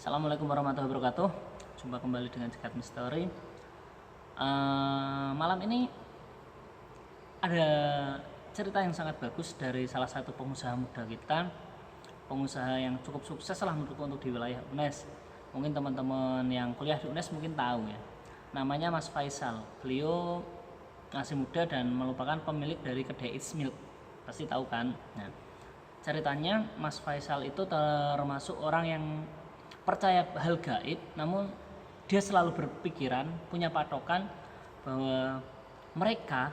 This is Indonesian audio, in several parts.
Assalamualaikum warahmatullahi wabarakatuh. Jumpa kembali dengan Cekat Misteri. Malam ini ada cerita yang sangat bagus dari salah satu pengusaha muda kita, pengusaha yang cukup sukses lah menurutku untuk di wilayah UNES. Mungkin teman-teman yang kuliah di UNES mungkin tahu ya. Namanya Mas Faisal. Beliau masih muda dan merupakan pemilik dari kedai It's Milk. Pasti tahu kan? Nah, ceritanya Mas Faisal itu termasuk orang yang percaya hal gaib, namun dia selalu berpikiran, punya patokan bahwa mereka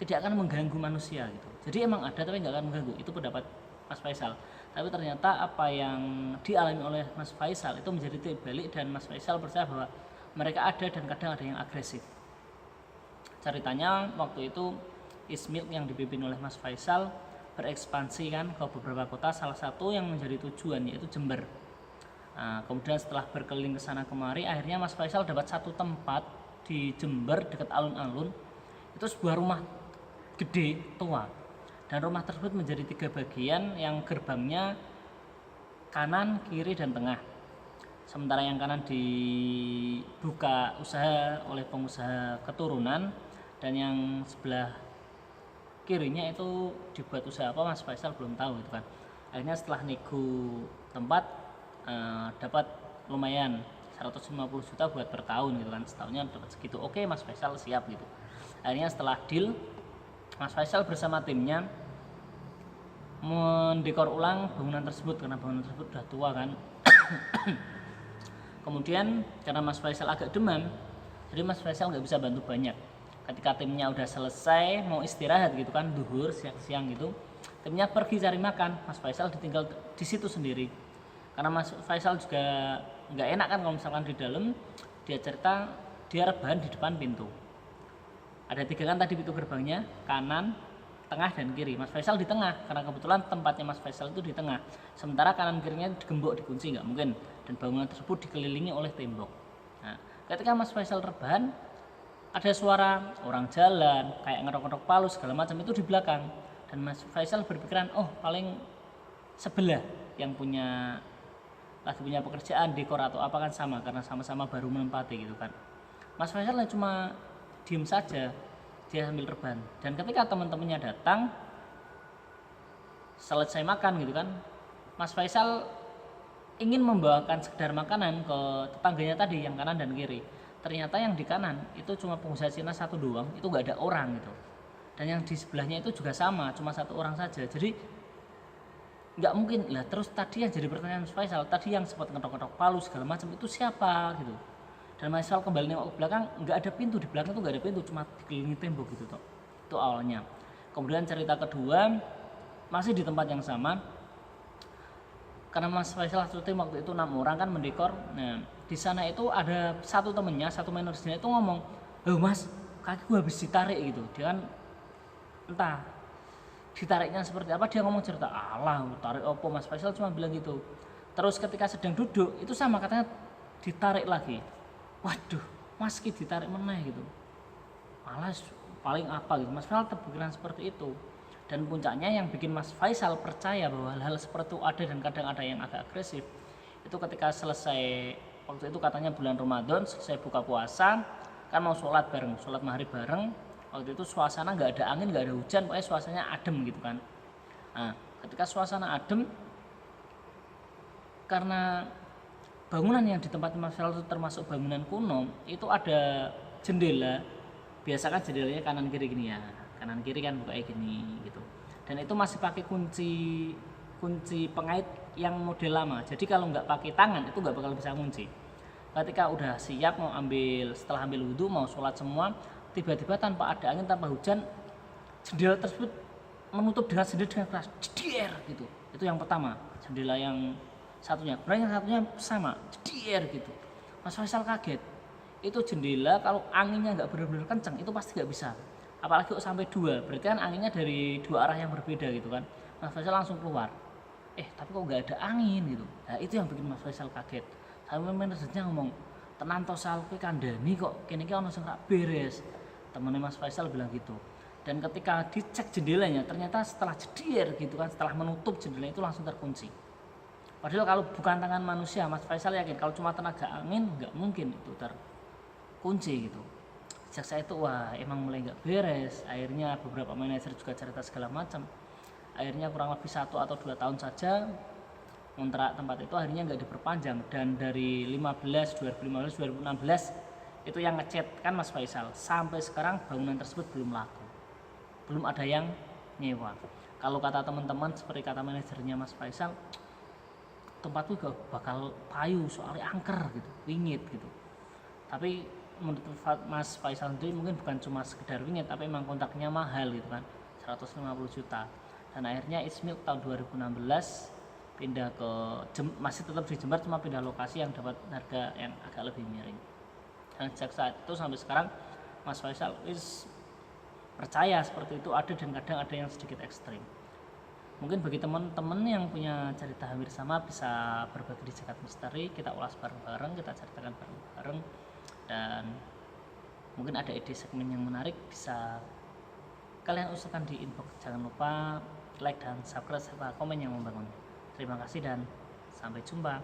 tidak akan mengganggu manusia gitu. Jadi emang ada tapi nggak akan mengganggu, itu pendapat Mas Faisal. Tapi ternyata apa yang dialami oleh Mas Faisal itu menjadi terbalik, dan Mas Faisal percaya bahwa mereka ada dan kadang ada yang agresif. Ceritanya waktu itu It's Milk yang dipimpin oleh Mas Faisal berekspansi kan ke beberapa kota, salah satu yang menjadi tujuan yaitu Jember. Nah, kemudian setelah berkeliling ke sana kemari, akhirnya Mas Faisal dapat satu tempat di Jember dekat alun-alun. Itu sebuah rumah gede tua, dan rumah tersebut menjadi 3 bagian, yang gerbangnya kanan, kiri, dan tengah. Sementara yang kanan dibuka usaha oleh pengusaha keturunan, dan yang sebelah kirinya itu dibuat usaha apa Mas Faisal belum tahu gitu kan. Akhirnya setelah nego tempat dapat lumayan 150 juta buat per tahun gitu kan, setahunnya dapat segitu. Oke, Mas Faisal siap gitu. Akhirnya setelah deal, Mas Faisal bersama timnya mendekor ulang bangunan tersebut karena bangunan tersebut udah tua kan. Kemudian karena Mas Faisal agak demam, jadi Mas Faisal nggak bisa bantu banyak. Ketika timnya udah selesai mau istirahat gitu kan, duhur siang-siang gitu, timnya pergi cari makan, Mas Faisal ditinggal di situ sendiri. Karena Mas Faisal juga nggak enak kan kalau misalkan di dalam. Dia cerita dia rebahan di depan pintu. Ada 3 kan tadi pintu gerbangnya, kanan, tengah, dan kiri. Mas Faisal di tengah karena kebetulan tempatnya Mas Faisal itu di tengah. Sementara kanan kirinya digembok, dikunci, nggak mungkin. Dan bangunan tersebut dikelilingi oleh tembok. Nah, ketika Mas Faisal rebahan, ada suara orang jalan kayak ngetok-ngetok palu segala macam itu di belakang. Dan Mas Faisal berpikiran, oh paling sebelah yang lagi punya pekerjaan dekor atau apa kan sama, karena sama-sama baru menempati gitu kan. Mas Faisal cuma diem saja, dia sambil rebahan. Dan ketika teman-temannya datang selesai makan gitu kan, Mas Faisal ingin membawakan sekedar makanan ke tetangganya tadi yang kanan dan kiri. Ternyata yang di kanan itu cuma pengusaha Cina satu doang, itu nggak ada orang gitu. Dan yang di sebelahnya itu juga sama, cuma 1 orang saja. Jadi nggak mungkin lah. Terus tadi yang jadi pertanyaan Mas Faisal, tadi yang sempat ngetok-ngetok palu segala macam itu siapa gitu. Dan Mas Faisal kembali nengok ke belakang, nggak ada pintu, di belakang tuh nggak ada pintu, cuma dikelilingi tembok gitu toh. Itu awalnya. Kemudian cerita kedua masih di tempat yang sama, karena Mas Faisal satu tim waktu itu 6 orang kan mendekor. Nah di sana itu ada satu temennya, satu manajernya itu ngomong, Mas, kaki gue habis ditarik gitu. Dia kan entah ditariknya seperti apa, dia ngomong cerita, alah tarik opo, Mas Faisal cuma bilang gitu. Terus ketika sedang duduk itu sama, katanya ditarik lagi. Waduh, Mas ki ditarik meneh gitu, malas paling apa gitu. Mas Faisal terpikiran seperti itu. Dan puncaknya yang bikin Mas Faisal percaya bahwa hal-hal seperti itu ada dan kadang ada yang agak agresif, itu ketika selesai, waktu itu katanya bulan Ramadan, selesai buka puasa kan mau sholat bareng, sholat maghrib bareng. Waktu itu suasana nggak ada angin, nggak ada hujan, pokoknya suasananya adem gitu kan. Nah, ketika suasana adem, karena bangunan yang di tempat Mas Faisal itu termasuk bangunan kuno, itu ada jendela. Biasa kan jendelanya kanan kiri gini ya, kanan kiri kan bukanya gini gitu. Dan itu masih pakai kunci pengait yang model lama. Jadi kalau nggak pakai tangan itu nggak bakal bisa kunci. Ketika udah siap mau ambil, setelah ambil wudhu mau sholat semua, tiba-tiba tanpa ada angin, tanpa hujan, jendela tersebut menutup dengan sendiri dengan keras, jeder gitu. Itu yang pertama, jendela yang satunya. Kemudian yang satunya sama, jeder gitu. Mas Faisal kaget. Itu jendela kalau anginnya nggak benar-benar kencang itu pasti nggak bisa. Apalagi kok sampai 2, berarti kan anginnya dari 2 arah yang berbeda gitu kan. Mas Faisal langsung keluar. Tapi kok nggak ada angin gitu. Nah itu yang bikin Mas Faisal kaget. Sampai manajernya ngomong, tenan to Sal, kowe kandhani kok kene iki ana sing ra beres. Temennya Mas Faisal bilang gitu. Dan ketika dicek jendelanya, ternyata setelah jeder gitu kan, setelah menutup jendela itu langsung terkunci. Padahal kalau bukan tangan manusia, Mas Faisal yakin kalau cuma tenaga angin nggak mungkin itu terkunci gitu. Sejak saya itu wah emang mulai nggak beres. Akhirnya beberapa manajer juga cerita segala macam. Akhirnya kurang lebih 1 atau 2 tahun saja kontrak tempat itu akhirnya nggak diperpanjang, dan dari 2015 2016 itu yang ngecat kan Mas Faisal, sampai sekarang bangunan tersebut belum laku, belum ada yang nyewa. Kalau kata teman-teman seperti kata manajernya Mas Faisal, tempat itu gak bakal payu soalnya angker gitu, wingit gitu. Tapi menurut Mas Faisal sendiri mungkin bukan cuma sekedar wingit, tapi memang kontraknya mahal gitu kan, 150 juta. Dan akhirnya Ismil tahun 2016 pindah ke masih tetap di Jember, cuma pindah lokasi yang dapat harga yang agak lebih miring. Dan sejak saat itu sampai sekarang Mas Faisal percaya seperti itu ada, dan kadang ada yang sedikit ekstrim. Mungkin bagi teman-teman yang punya cerita hampir sama bisa berbagi di Jagat Misteri, kita ulas bareng-bareng, kita ceritakan bareng-bareng, dan mungkin ada ide segmen yang menarik bisa kalian usulkan di inbox. Jangan lupa like dan subscribe serta komen yang membangun. Terima kasih dan sampai jumpa.